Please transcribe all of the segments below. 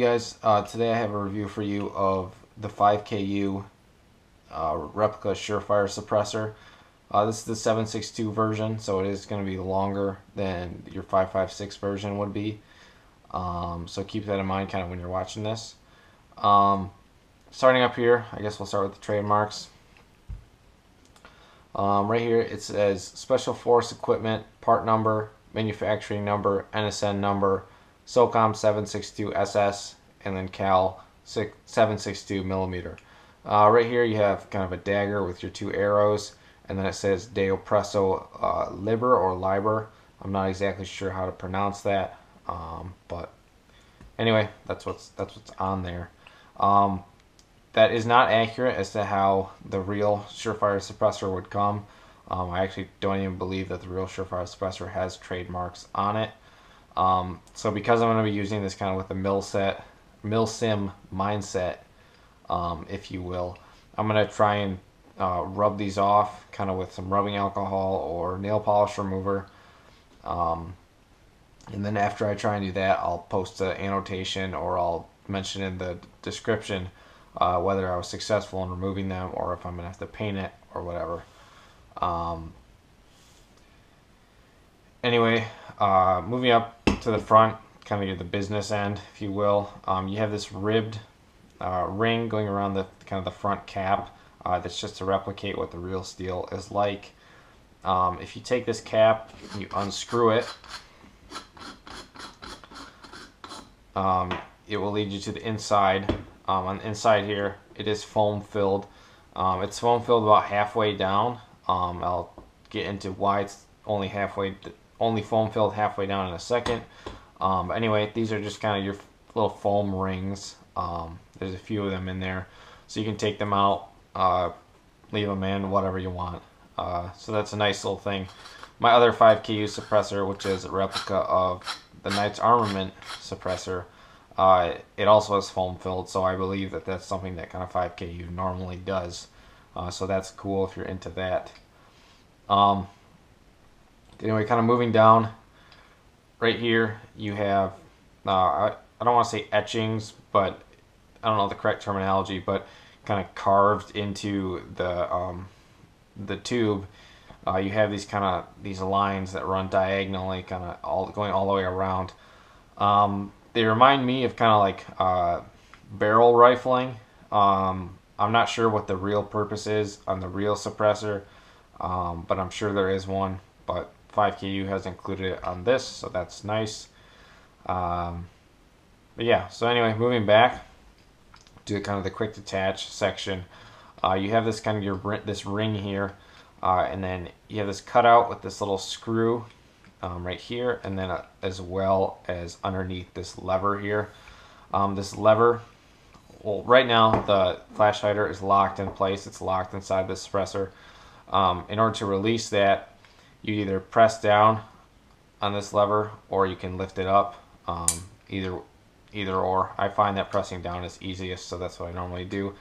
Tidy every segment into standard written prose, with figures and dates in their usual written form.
guys? Today I have a review for you of the 5KU Replica Surefire Suppressor. This is the 7.62 version, so it is going to be longer than your 5.56 version would be. So keep that in mind kind of when you're watching this. Starting up here, I guess we'll start with the trademarks. Right here it says Special Force Equipment, part number, manufacturing number, NSN number, SOCOM 762 SS, and then Cal 762 millimeter. Right here you have kind of a dagger with your two arrows, and then it says Deo Presso Liber or Liber. I'm not exactly sure how to pronounce that, but anyway, that's what's on there. That is not accurate as to how the real Surefire Suppressor would come. I actually don't even believe that the real Surefire Suppressor has trademarks on it. So because I'm going to be using this kind of with the mil-sim mindset, if you will, I'm going to try and rub these off kind of with some rubbing alcohol or nail polish remover. And then after I try and do that, I'll post an annotation or I'll mention in the description whether I was successful in removing them or if I'm going to have to paint it or whatever. Anyway, moving up to the front, kind of the business end, if you will, you have this ribbed ring going around the kind of the front cap. That's just to replicate what the real steel is like. If you take this cap, you unscrew it, it will lead you to the inside. On the inside here, it is foam filled. It's foam filled about halfway down. I'll get into why it's only foam filled halfway down in a second. But anyway, these are just kind of your little foam rings. There's a few of them in there, so you can take them out, leave them in, whatever you want. So that's a nice little thing. My other 5KU suppressor, which is a replica of the Knight's Armament suppressor, it also has foam filled, so I believe that that's something that kind of 5KU normally does. So that's cool if you're into that. Anyway, kind of moving down, right here you have, I don't want to say etchings, but I don't know the correct terminology, but kind of carved into the tube. You have these lines that run diagonally, kind of going all the way around. They remind me of kind of like barrel rifling. I'm not sure what the real purpose is on the real suppressor, but I'm sure there is one. But 5KU has included it on this, so that's nice. But yeah, so anyway, moving back to kind of the quick detach section, you have this kind of this ring here, and then you have this cutout with this little screw right here, and then as well as underneath this lever here. This lever, well, right now the Flashhider is locked in place. It's locked inside the suppressor. In order to release that, you either press down on this lever or you can lift it up. Either or. I find that pressing down is easiest, so that's what I normally do.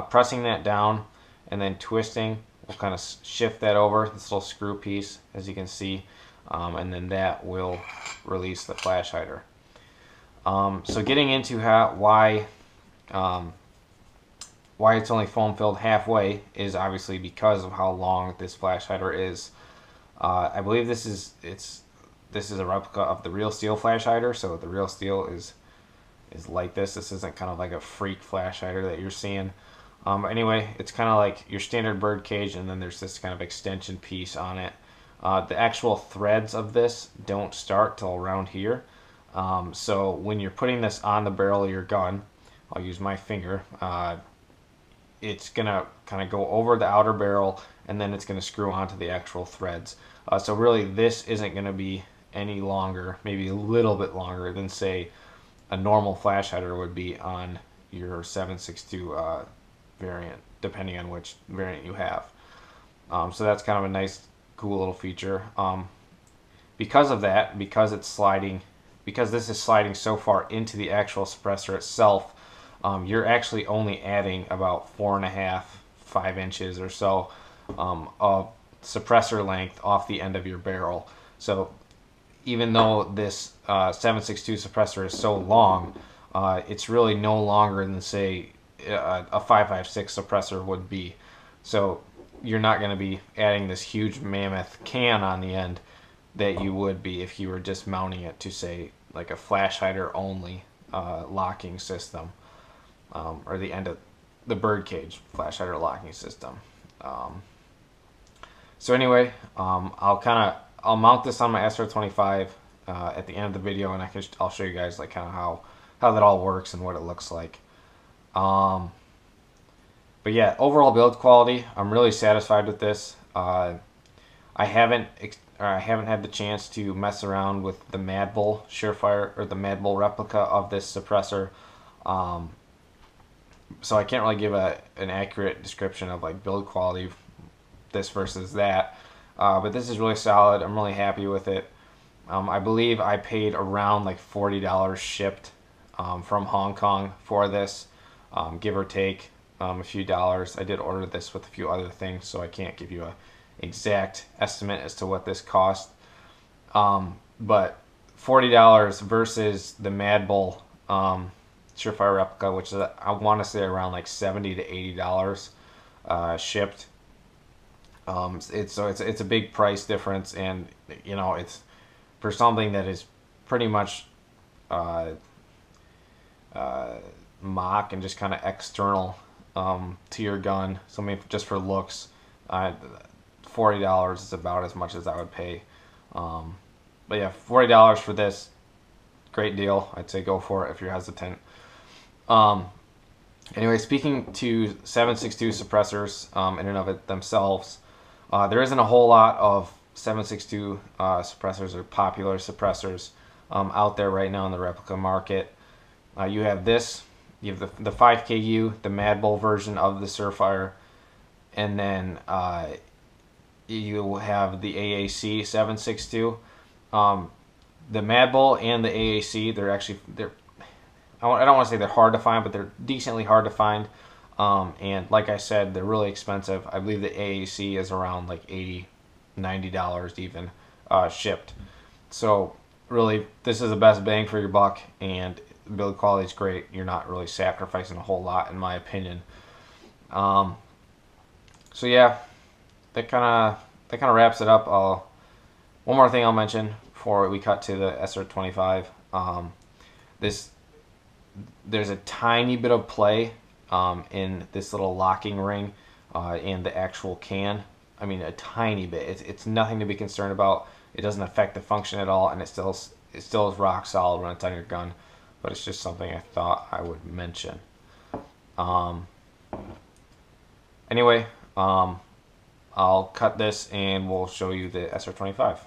Pressing that down and then twisting will kind of shift that over, this little screw piece, as you can see, and then that will release the Flashhider. So getting into why it's only foam filled halfway is obviously because of how long this Flashhider is. I believe this is a replica of the real steel Flashhider, so the real steel is like this. This isn't kind of like a freak Flashhider that you're seeing. Anyway, it's kind of like your standard bird cage, and then there's this kind of extension piece on it. The actual threads of this don't start till around here. So when you're putting this on the barrel of your gun, I'll use my finger, it's gonna kind of go over the outer barrel, and then it's gonna screw onto the actual threads. So really this isn't gonna be any longer, maybe a little bit longer than say a normal Flashhider would be on your 7.62 variant, depending on which variant you have. So that's kind of a nice, cool little feature. Because of that, because this is sliding so far into the actual suppressor itself, you're actually only adding about 4.5, 5 inches or so of suppressor length off the end of your barrel. So even though this 7.62 suppressor is so long, it's really no longer than, say, a 5.56 suppressor would be. So you're not going to be adding this huge mammoth can on the end that you would be if you were just mounting it to, say, like a Flashhider only locking system, or the end of the birdcage Flashhider locking system. So anyway, I'll mount this on my SR25 at the end of the video, and I'll show you guys like kind of how that all works and what it looks like. But yeah, overall build quality, I'm really satisfied with this. I haven't had the chance to mess around with the Mad Bull Surefire, or the Mad Bull replica of this suppressor, so I can't really give an accurate description of like build quality, this versus that. But this is really solid. I'm really happy with it. I believe I paid around like $40 shipped from Hong Kong for this, give or take a few dollars. I did order this with a few other things, so I can't give you a exact estimate as to what this cost. But $40 versus the Mad Bull Surefire replica, which is, I want to say, around like $70 to $80 shipped. It's a big price difference, and you know, it's for something that is pretty much mock and just kind of external to your gun. So I mean, just for looks, $40 is about as much as I would pay. But yeah, $40 for this, great deal. I'd say go for it if you're hesitant. Anyway, speaking to 7.62 suppressors in and of it themselves, there isn't a whole lot of 7.62 suppressors or popular suppressors out there right now in the replica market. You have this, you have the 5KU, the Mad Bull version of the Surefire, and then you have the AAC 7.62. The Mad Bull and the AAC, I don't want to say they're hard to find, but they're decently hard to find. And like I said, they're really expensive. I believe the AAC is around like $80, $90 even shipped. So really, this is the best bang for your buck, and the build quality is great. You're not really sacrificing a whole lot, in my opinion. So yeah, that kind of wraps it up. One more thing I'll mention before we cut to the SR25. There's a tiny bit of play in this little locking ring and the actual can. I mean, a tiny bit. It's nothing to be concerned about. It doesn't affect the function at all, and it still is rock solid when it's on your gun. But it's just something I thought I would mention. Anyway, I'll cut this and we'll show you the SR25.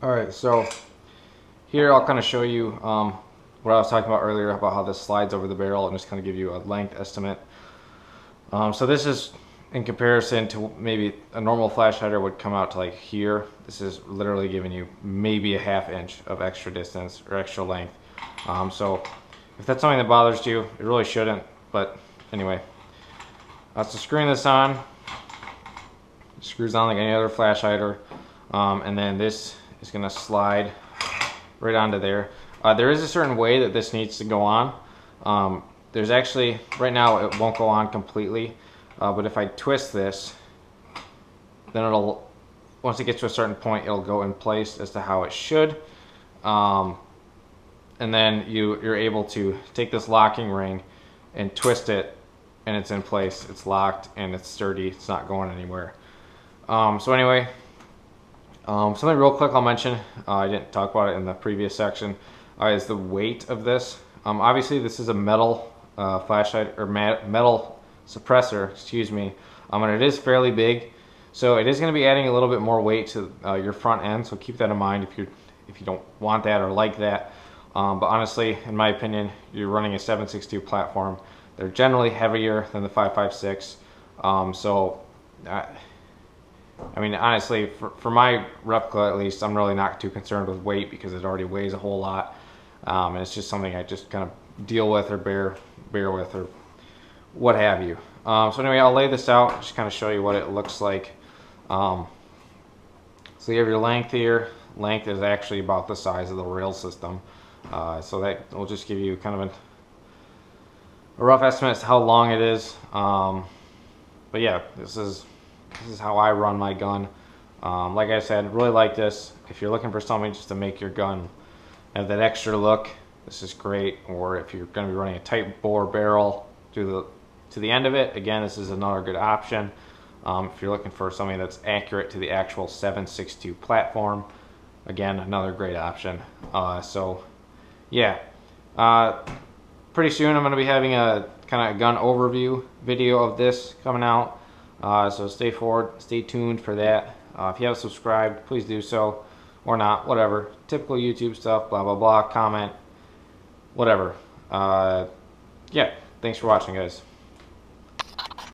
Alright, so here I'll kind of show you what I was talking about earlier about how this slides over the barrel, and just kind of give you a length estimate. So this is in comparison to maybe a normal Flashhider would come out to like here. This is literally giving you maybe a ½ inch of extra distance or extra length. So if that's something that bothers you, it really shouldn't, but anyway. So screwing this on, it screws on like any other Flashhider, and then this is going to slide right onto there. There is a certain way that this needs to go on. There's actually, right now it won't go on completely, but if I twist this, then it'll, once it gets to a certain point, it'll go in place as to how it should. And then you're able to take this locking ring and twist it, and it's in place, it's locked, and it's sturdy, it's not going anywhere. So anyway, something real quick I'll mention, I didn't talk about it in the previous section, is the weight of this. Obviously this is a metal flashlight, or metal suppressor, excuse me, and it is fairly big, so it is going to be adding a little bit more weight to your front end, so keep that in mind if you don't want that or like that. But honestly, in my opinion, you're running a 7.62 platform. They're generally heavier than the 5.56, so I mean, honestly, for my replica at least, I'm really not too concerned with weight because it already weighs a whole lot, and it's just something I just kind of deal with or bear with or what have you. So anyway, I'll lay this out, just kind of show you what it looks like. So So you have your length here. Length is actually about the size of the rail system. So that will just give you kind of a rough estimate as to how long it is. But yeah, this is how I run my gun. Like I said, really like this. If you're looking for something just to make your gun have that extra look, this is great. Or if you're going to be running a tight bore barrel to the end of it, again, this is another good option. If you're looking for something that's accurate to the actual 7.62 platform, again, another great option. So yeah, pretty soon I'm going to be having a kind of gun overview video of this coming out. So stay tuned for that. If you haven't subscribed, please do so, or not, whatever. Typical YouTube stuff, blah blah blah. Comment, whatever. Yeah, thanks for watching, guys.